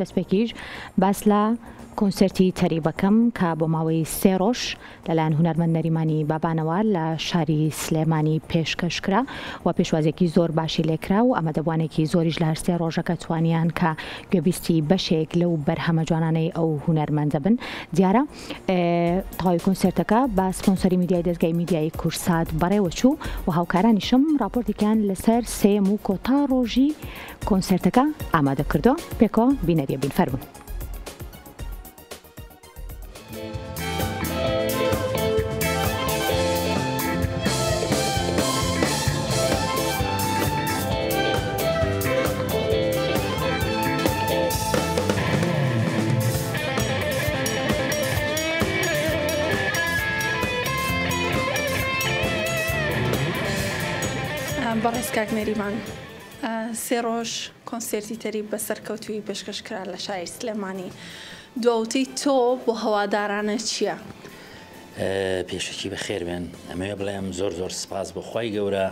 دەستپێکیش باس لە کۆنسەرتی تەریبەکەم کە بۆ ماوەی 3 ڕۆژ لەلایەن هونەرمەند نەریمانی بابانەوە لە شاری سلێمانی پێشکەشکرا و پێشوازێکی زۆر باشی لێکرا و ئەمەدەبوانێکی زۆریش لە هەر 3 ڕۆژەکە توانیان کە گوێبیستی بەشێک لەو بەرهەمە جوانانەی ئەو هونەرمەندە بن. دیارە تەواوی کۆنسەرتەکە با سپۆنسەری میدیای دەستگای میدیای کورسات بەڕێوە چوو و هاوکارانیشم راپۆرتێکیان لەسەر سێم و کۆتا ڕۆژی کۆنسەرتەکە ئامادە کردو. پێکەوە بینەریە بین فەرمون. بەڕێز کاک نەریمان 3 ڕۆژ کۆنسێرتی تەریب بەسەرکەوتووی پێشکەشکرا لە شاری سلێمانی. دووەوتی تۆ بۆ هەوادارانە چییە؟ پێشەکی بەخێر بێن. ئەمەوێ بڵێم زۆر سپاس بۆ خی گەورە،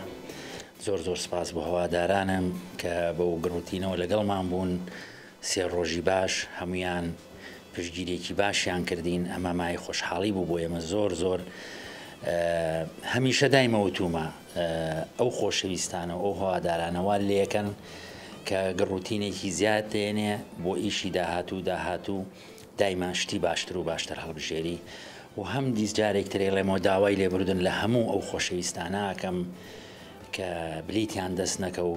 زۆر سپاس بۆ هەوادارانم کە بە گڕوتینەوە لەگەڵمان بوون. 3 ڕۆژی باش هەمویان پشتگیرێکی باشیان کردین. ئەمە مای خۆشحاڵی بوو بۆ ئێمە زۆر هەمیشە دایمەوتومە ئەو خۆشەویستانە ئەو هەوادارانەوە لێکەن کە گڕوتینێکی زیاد دێنێ بۆ ئیشی داهاتوو دایما شتی باشتر و باشتر هەڵبژێری و هەم دیزجارێک ترێڵێمەوە داوای لێبوردن لە هەموو ئەو خۆشەویستانەکەم کە بلیتیان دەست نەکە و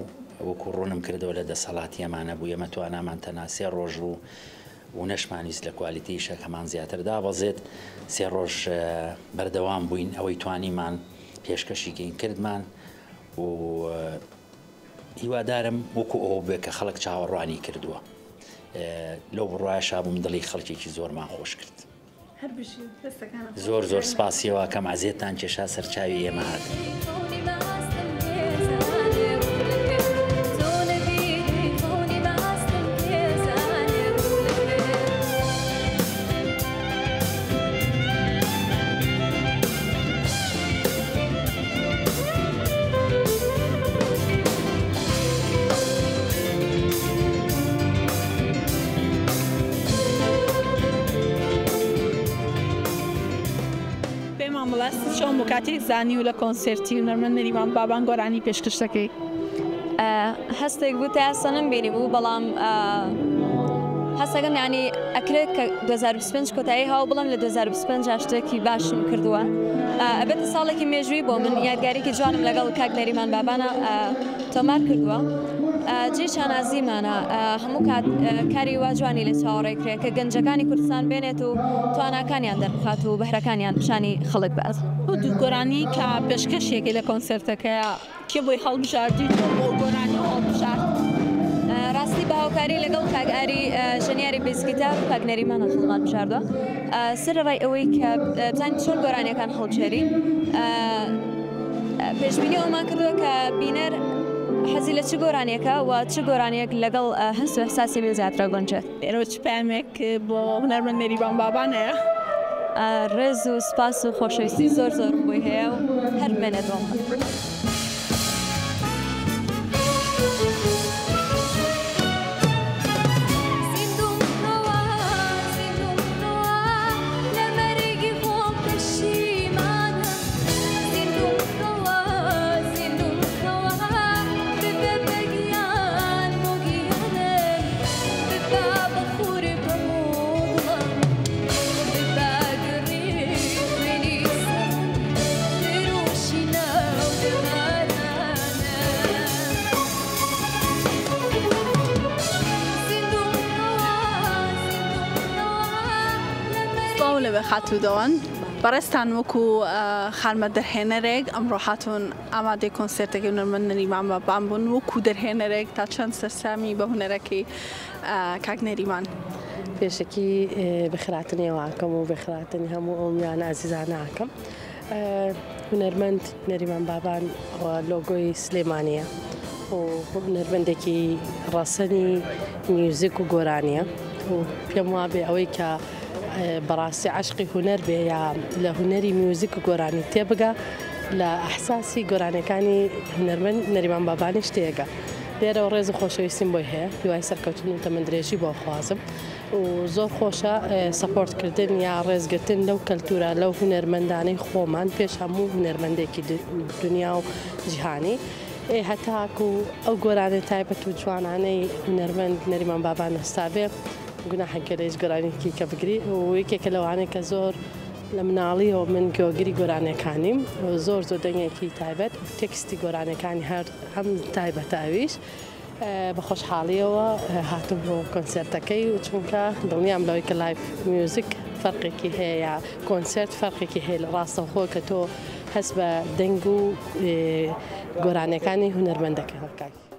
وەکو ڕوونم کردەوە لە دەسەڵاتی ئەمانە بوو ئێمە توانامان تەنها 3 ڕۆژ و نەشمانیست لە کوالیتیشە کەمان زیاتر دابەزێت. 3 ڕۆژ بەردەوام بووین ئەوەی توانیمان پێشکەشیگەین کردمان و هیوادارم وەکو ئەو بێ کە خەڵک چاوەڕوانی کردووە. لەو بڕایشا بووم دڵی خەڵکێکی زۆرمان خۆش کرد. زۆر سپاسیەوە کەم عزیێتان کێشا سەرچاوی ئێمە هات. چۆن بۆ کاتێک زانی و لە کۆنسێرتی هونەرمەند نەریمان بابان گۆرانی پێشکەش دەکەی؟ هەستێک بوو تا ئێستا نەمبینی بوو، بەڵام هەستەکەم یعنی ئەکرێت کە 2025 کۆتایی هاو بڵم لە 2025 شتێکی باشم کردووە. ئەبێتە ساڵێکی مێژووی بۆ من، یادگاریکی جوانم لەگەڵ کاک نەریمان بابانە تۆمار کردووە. جێشان ئازیمانە هەموو کاری وا جوانی لە چاوەڕێکرێت کە گەنجەکانی کوردستان بێنێت و تواناکانیان دەربخات و بەهرەکانیان پیشانی خەڵک بات. دوو گۆرانی کە پێشکەشێکی لە کۆنسەرتەکەیە کێ بۆی هەڵبژاردی بۆ گۆرانی هەڵبژارد؟ ڕاستی بە هاوکاری لەگەڵ کاگاری ژەنیاری بێزگیتار و کاک نەریمانە هەڵمان بژاردووە. سەرڕای ئەوەی کە بزانین چۆن گۆرانیەکان هەڵبژێری، پێشبینی ئەومان کردووە کە بینەر حەزی لە چ گۆرانیەکە و چ گۆرانیەک لەگەڵ هەست و ئەحساسی بێ زیاترە گۆنجێت. ئێرە چ پامێک بۆ هونەرمەند نەریمان بابانەیە؟ ڕێز و سپاس و خۆشەویستی زۆر بۆی هەیە و هەر بێنێتەوە. لەوێ خاتوودەوەن بەڕێستان وەکو خانمە دەرهێنەرێک ئەمڕۆ هاتوون ئامادەی کۆنسێرتێکی هونەرمەند نەریمان بابان بوون وەکو دەرهێنەرێک تا چەند سەرسامی بە هونەرەکەی کاک نەریمان؟ پێشەکی بەخراتنێواکەم و بەخراتنی هەموو ئەومیانە ئازیزانەکەم. هونەرمەند نەریمان بابان لۆگۆی سلێمانیە و هونەرمەندێکی ڕەسەنی میوزیک و گۆرانیە و پێم وابێ ئەوەی کە بەڕاستی عشقی هونەر بێ یا لە هونەری میوزیک و گۆرانی تێبگە لە ئەحساسی گۆرانەکانی هونەرمەند نەریمان بابانی شتێگە. لێرەوە ڕێز و خۆشەویستیم بۆی هەیە دوای سەرکەوتن و تەمەندرێژی بۆ خوازم و زۆر خۆشە سەپۆرتکردن یا ڕێزگرتن لەو کەلتورە لەو هونەرمەندانەی خۆمان پێش هەموو هونەرمەندێکی دنیا و جیهانی هەتاکو ئەو گۆرانە تایبەت و جوانانەی هونەرمەند نەریمان بابان هەستابێ گوناحەکەرەیش گۆرانێکی کە بگری و یەکێکە لەوانەیە کە زۆر لە مناڵیەوە من گۆگری گۆرانەکانیم زۆر دەنگێکی تایبەت و تێکستی گۆرانەکانی هەم تایبەتاویش بە خۆشحاڵیەوە هاتم بۆ کۆنسێرتەکەی و چونکە دڵنیام لەوەی کە لایف میوزیک فەرقێکی هەیە یا کۆنسێرت فەرقێکی هەیە لە ڕاستەوخۆ کە تۆ هەست بە دەنگ و گۆرانەکانی هونەرمەندەکە هەڵکاک.